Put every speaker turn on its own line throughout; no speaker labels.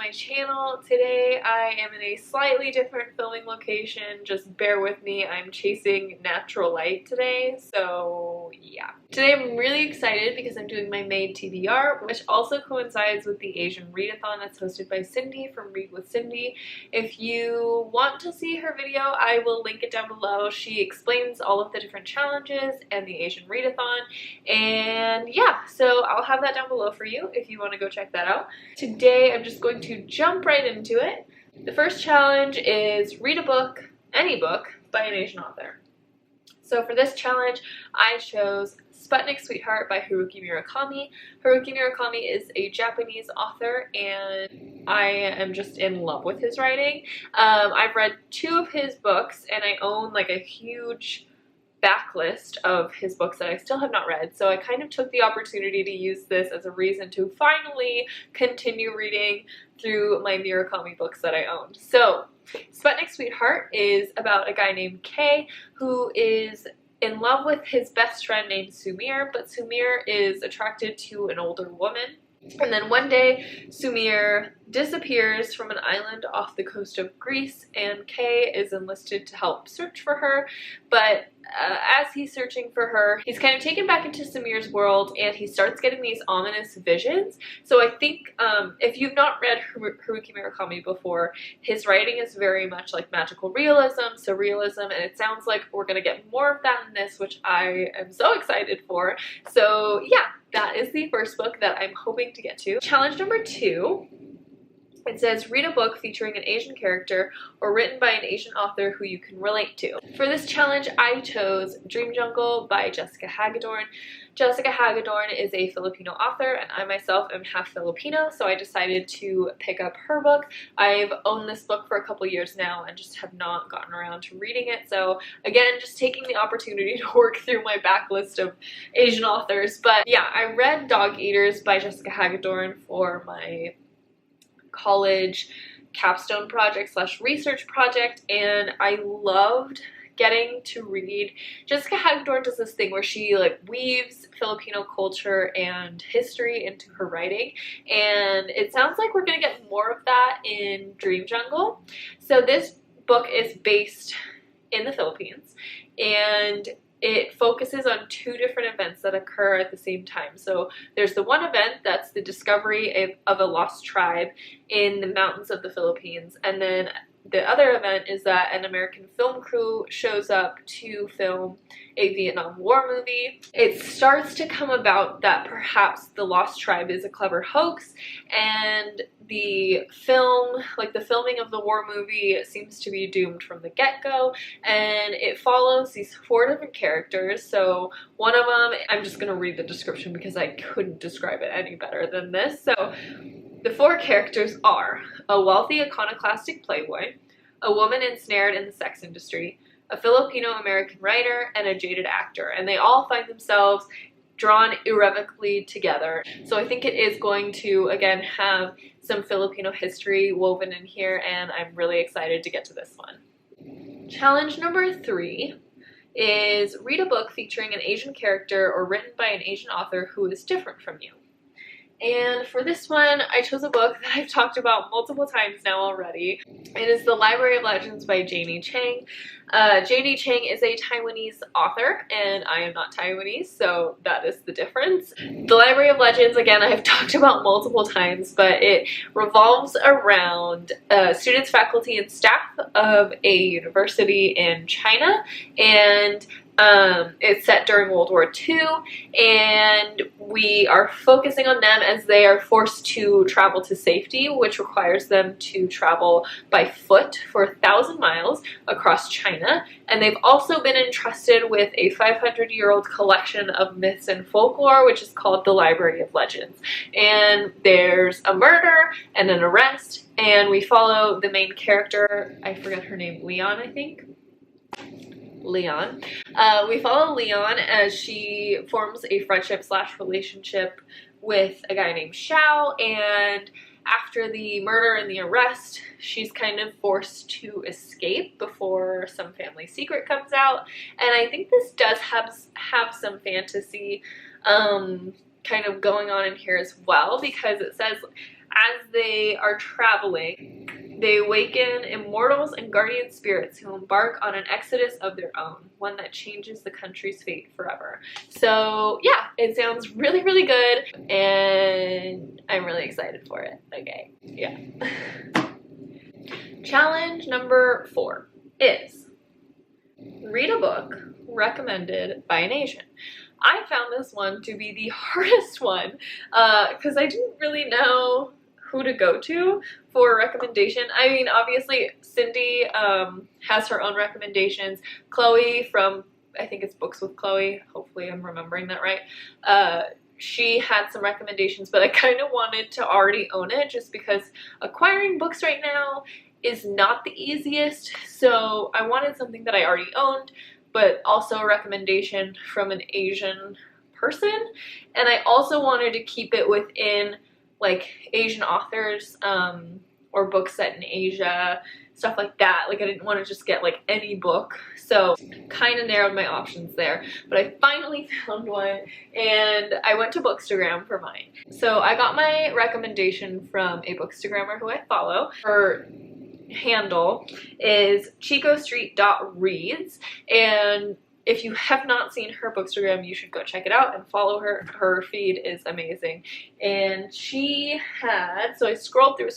my channel. Today I am in a slightly different filming location. Just bear with me, I'm chasing natural light today, so yeah. Today I'm really excited because I'm doing my May TBR, which also coincides with the Asian Readathon that's hosted by Cindy from Read with Cindy. If you want to see her video, I will link it down below. She explains all of the different challenges and the Asian Readathon, and yeah, so I'll have that down below for you if you want to go check that out. Today I'm just going to jump right into it. The first challenge is read a book, any book, by an Asian author. So for this challenge, I chose Sputnik Sweetheart by Haruki Murakami. Haruki Murakami is a Japanese author and I am just in love with his writing. I've read 2 of his books and I own like a huge backlist of his books that I still have not read, so I kind of took the opportunity to use this as a reason to finally continue reading through my Murakami books that I owned. So Sputnik Sweetheart is about a guy named Kei who is in love with his best friend named Sumire, but Sumire is attracted to an older woman. And then one day, Sumire disappears from an island off the coast of Greece, and Kei is enlisted to help search for her. But as he's searching for her, he's kind of taken back into Sumire's world, and he starts getting these ominous visions. So I think if you've not read Haruki Murakami before, his writing is very much like magical realism, surrealism, and it sounds like we're going to get more of that in this, which I am so excited for. So yeah. That is the first book that I'm hoping to get to. Challenge number 2, it says read a book featuring an Asian character or written by an Asian author who you can relate to. For this challenge, I chose Dream Jungle by Jessica Hagedorn. Jessica Hagedorn is a Filipino author and I myself am half Filipino, so I decided to pick up her book. I've owned this book for a couple years now and just have not gotten around to reading it, so again, just taking the opportunity to work through my backlist of Asian authors. But yeah, I read Dog Eaters by Jessica Hagedorn for my college capstone project / research project, and I loved getting to read. Jessica Hagedorn does this thing where she like weaves Filipino culture and history into her writing, and it sounds like we're gonna get more of that in Dream Jungle. So this book is based in the Philippines, and it focuses on 2 different events that occur at the same time. So there's the one event that's the discovery of a lost tribe in the mountains of the Philippines, and then the other event is that an American film crew shows up to film a Vietnam War movie. It starts to come about that perhaps the Lost Tribe is a clever hoax, and the film, like the filming of the war movie, seems to be doomed from the get-go, and it follows these 4 different characters. So one of them, I'm just gonna read the description because I couldn't describe it any better than this. So the 4 characters are a wealthy iconoclastic playboy, a woman ensnared in the sex industry, a Filipino-American writer, and a jaded actor. And they all find themselves drawn irrevocably together. So I think it is going to, again, have some Filipino history woven in here, and I'm really excited to get to this one. Challenge number 3 is read a book featuring an Asian character or written by an Asian author who is different from you. And for this one, I chose a book that I've talked about multiple times now already. It is The Library of Legends by Janie Chang. Janie Chang is a Taiwanese author, and I am not Taiwanese, so that is the difference. The Library of Legends, again, I have talked about multiple times, but it revolves around students, faculty, and staff of a university in China, and it's set during World War II, and we are focusing on them as they are forced to travel to safety, which requires them to travel by foot for 1,000 miles across China. And they've also been entrusted with a 500-year-old collection of myths and folklore, which is called the Library of Legends. And there's a murder and an arrest, and we follow the main character, I forget her name, Leon, I think? Leon. We follow Leon as she forms a friendship / relationship with a guy named Xiao, and after the murder and the arrest, she's kind of forced to escape before some family secret comes out. And I think this does have some fantasy kind of going on in here as well, because it says As they are traveling, they awaken immortals and guardian spirits who embark on an exodus of their own, one that changes the country's fate forever. So yeah, it sounds really, really good, and I'm really excited for it. Okay, yeah. Challenge number 4 is read a book recommended by an Asian. I found this one to be the hardest one because I didn't really know who to go to for a recommendation. I mean, obviously Cindy has her own recommendations. Chloe from, I think it's Books with Chloe, hopefully I'm remembering that right, she had some recommendations, but I kind of wanted to already own it just because acquiring books right now is not the easiest, so I wanted something that I already owned, but also a recommendation from an Asian person, and I also wanted to keep it within like Asian authors or books set in Asia, stuff like that. Like I didn't want to just get like any book, so kind of narrowed my options there, but I finally found one and I went to Bookstagram for mine. So I got my recommendation from a Bookstagrammer who I follow. Her handle is chicostreet.reads, and if you have not seen her Bookstagram, you should go check it out and follow her. Her feed is amazing. And she had, so I scrolled through,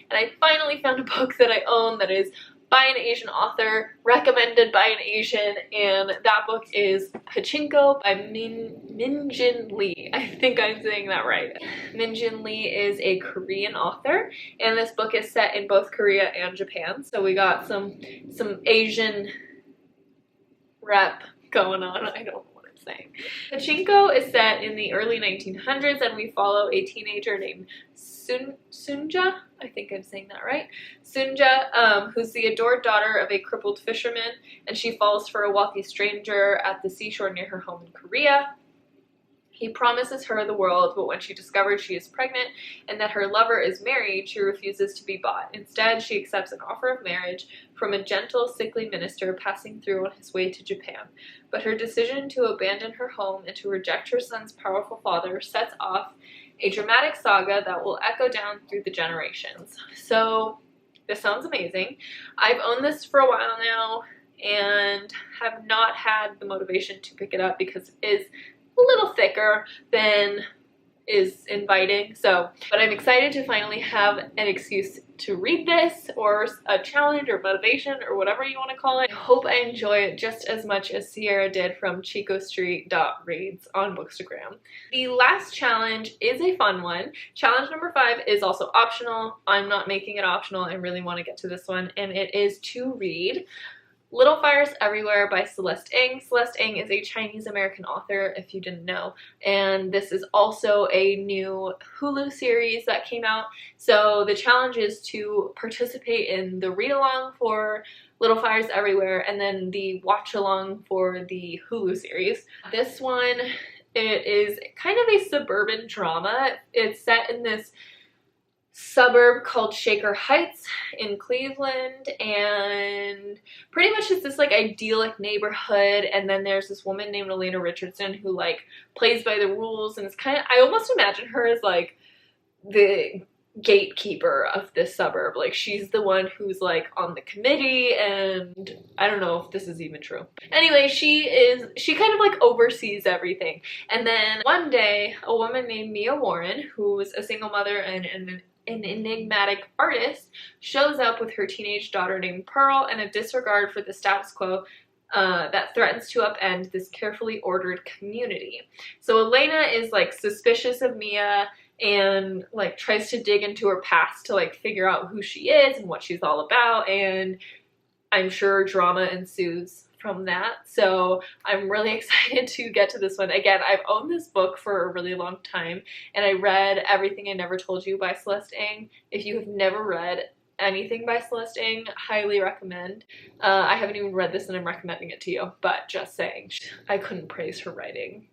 and I finally found a book that I own that is by an Asian author, recommended by an Asian, and that book is Pachinko by Min-Jin Lee. I think I'm saying that right. Min-Jin Lee is a Korean author, and this book is set in both Korea and Japan, so we got some Asian rep going on. I don't know what I'm saying. Pachinko is set in the early 1900s, and we follow a teenager named Sunja, I think I'm saying that right, Sunja, who's the adored daughter of a crippled fisherman, and she falls for a wealthy stranger at the seashore near her home in Korea. He promises her the world, but when she discovers she is pregnant and that her lover is married, she refuses to be bought. Instead, she accepts an offer of marriage from a gentle, sickly minister passing through on his way to Japan. But her decision to abandon her home and to reject her son's powerful father sets off a dramatic saga that will echo down through the generations. So this sounds amazing. I've owned this for a while now and have not had the motivation to pick it up because it is a little thicker than is inviting, but I'm excited to finally have an excuse to read this, or a challenge or motivation or whatever you want to call it. I hope I enjoy it just as much as Sierra did from chicostreet.reads on Bookstagram. The last challenge is a fun one. Challenge number 5 is also optional. I'm not making it optional. I really want to get to this one, and it is to read Little Fires Everywhere by Celeste Ng. Celeste Ng is a Chinese-American author, if you didn't know, and this is also a new Hulu series that came out. So the challenge is to participate in the read-along for Little Fires Everywhere and then the watch-along for the Hulu series. This one, it is kind of a suburban drama. It's set in this suburb called Shaker Heights in Cleveland, and pretty much it's this like idyllic neighborhood, and then there's this woman named Elena Richardson who like plays by the rules, and it's kind of, I almost imagine her as like the gatekeeper of this suburb. Like she's the one who's like on the committee, and I don't know if this is even true. Anyway, she kind of like oversees everything, and then one day a woman named Mia Warren, who's a single mother and an enigmatic artist, shows up with her teenage daughter named Pearl and a disregard for the status quo that threatens to upend this carefully ordered community. So Elena is like suspicious of Mia and like tries to dig into her past to like figure out who she is and what she's all about, and I'm sure drama ensues from that. So I'm really excited to get to this one. Again, I've owned this book for a really long time, and I read Everything I Never Told You by Celeste Ng. If you have never read anything by Celeste Ng, highly recommend. I haven't even read this and I'm recommending it to you, but just saying, I couldn't praise her writing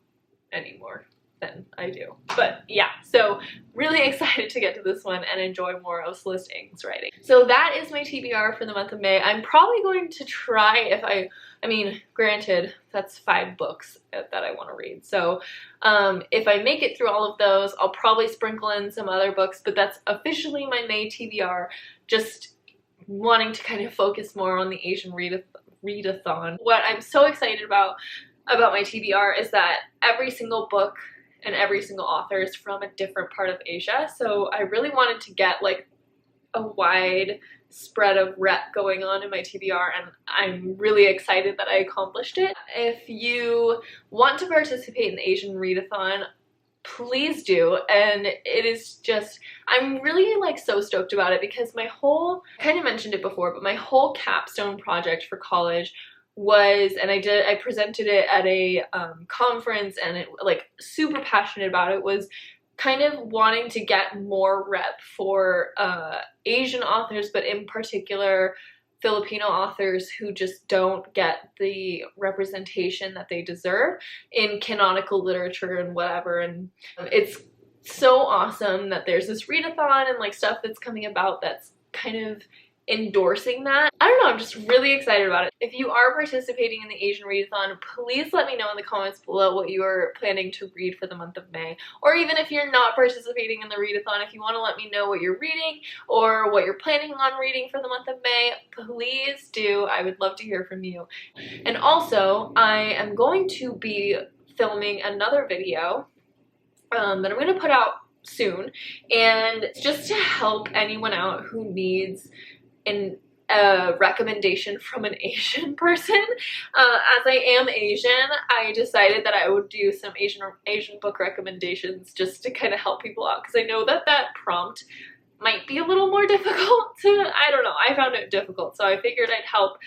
anymore. than I do. But yeah, so really excited to get to this one and enjoy more of Celeste Ng's writing. So that is my TBR for the month of May. I'm probably going to try, if I mean, granted, that's 5 books that I want to read. So if I make it through all of those, I'll probably sprinkle in some other books, but that's officially my May TBR, just wanting to kind of focus more on the Asian Readathon. What I'm so excited about my TBR is that every single book and every single author is from a different part of Asia. So I really wanted to get like a wide spread of rep going on in my TBR, and I'm really excited that I accomplished it. If you want to participate in the Asian Readathon, please do. And it is just, I'm really like so stoked about it because my whole, I kind of mentioned it before, but my whole capstone project for college was, and I presented it at a conference, and it, like, super passionate about it, was kind of wanting to get more rep for Asian authors, but in particular Filipino authors who just don't get the representation that they deserve in canonical literature and whatever. And it's so awesome that there's this readathon and like stuff that's coming about that's kind of endorsing that. I don't know, I'm just really excited about it. If you are participating in the Asian Readathon, please let me know in the comments below what you are planning to read for the month of May. Or even if you're not participating in the readathon, if you want to let me know what you're reading or what you're planning on reading for the month of May, please do. I would love to hear from you. And also, I am going to be filming another video that I'm going to put out soon, and just to help anyone out who needs a recommendation from an Asian person. As I am Asian, I decided that I would do some Asian book recommendations just to kind of help people out, because I know that that prompt might be a little more difficult to, I don't know, I found it difficult, so I figured I'd help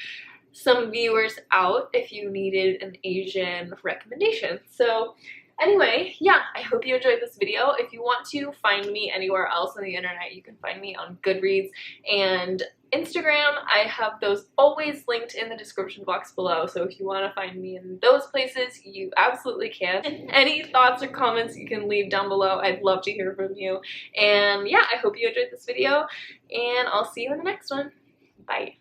some viewers out if you needed an Asian recommendation. So anyway, yeah, I hope you enjoyed this video. If you want to find me anywhere else on the internet, you can find me on Goodreads and Instagram. I have those always linked in the description box below, so if you want to find me in those places, you absolutely can. Any thoughts or comments you can leave down below. I'd love to hear from you. And yeah, I hope you enjoyed this video, and I'll see you in the next one. Bye.